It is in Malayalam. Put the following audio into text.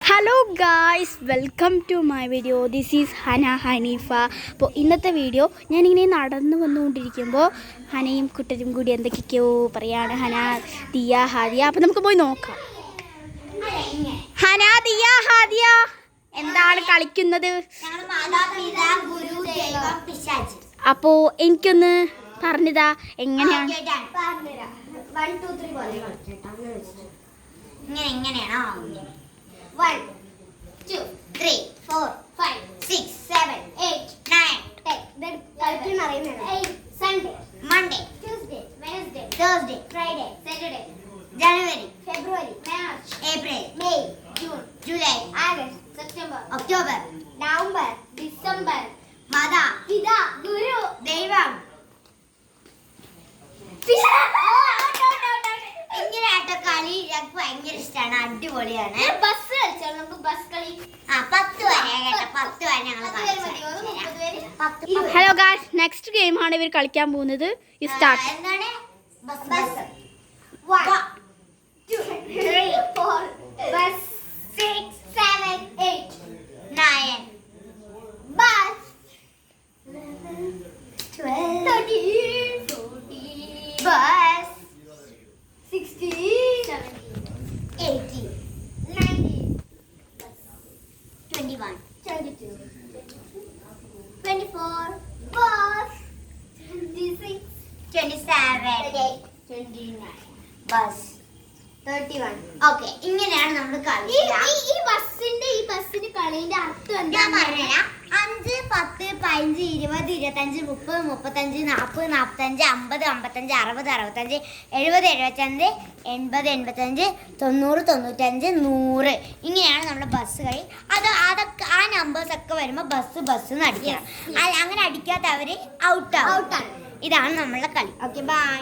Hello guys, welcome to my video. This is Hana Haneefa. അപ്പോൾ ഇന്നത്തെ വീഡിയോ ഞാനിങ്ങനെ നടന്നു വന്നുകൊണ്ടിരിക്കുമ്പോൾ ഹനയും കുട്ടരും കൂടി എന്തൊക്കെയൊക്കെയോ പറയാണ്. ഹന, ദിയ, ഹാദിയ. അപ്പോൾ നമുക്ക് പോയി നോക്കാം. ഹന, ദിയ, ഹാദിയ എന്താണ് കളിക്കുന്നത്? അപ്പോൾ എനിക്കൊന്ന് പറഞ്ഞതാ എങ്ങനെയാണ്? ഇങ്ങനെയാണോ? 1 2 3 4 5 6 7 8 9 10 Sunday, Monday, Tuesday, Wednesday, Thursday, Friday, Saturday, January, February, March, April, May, June, July, August, September, October, November, December. Mada, Pida, Guru, Devam. ഇങ്ങനെയായിട്ട് കളി ഞങ്ങൾക്ക് ഭയങ്കര ഇഷ്ടമാണ്, അടിപൊളിയാണ്. ബസ് കളിച്ചാൽ നമുക്ക് ബസ് കളി 10 വരെ കേട്ടോ, 10 വരെ ഞങ്ങൾ കളിച്ചു. ഹലോ ഗായ്സ്, നെക്സ്റ്റ് ഗെയിം ആണ് ഇവർ കളിക്കാൻ പോകുന്നത്. എന്താണ്? Bus 1 2 3 4 bus 6 7 8 9 bus 12 13 14 bus 16 17 18 19 21 22 24 bus 26 27 28 29 bus 31. Okay, ഇങ്ങനെയാണ് നമ്മൾ കളി. ഈ ബസ്സിന്റെ കളിന്റെ അർത്ഥം എന്താ പറഞ്ഞുതരാം. 5 10 15 20 25 30 35 40 45 50 55 60 65 70 75 80 85 90 95 100 ഇങ്ങനെയാണ് നമ്മുടെ ബസ് കളി. അതൊക്കെ ആ നമ്പേഴ്സ് ഒക്കെ വരുമ്പോൾ ബസ് അടിക്കണം. അങ്ങനെ അടിക്കാത്തവര് ഔട്ടാണ്. ഇതാണ് നമ്മളുടെ കളി. Okay, by.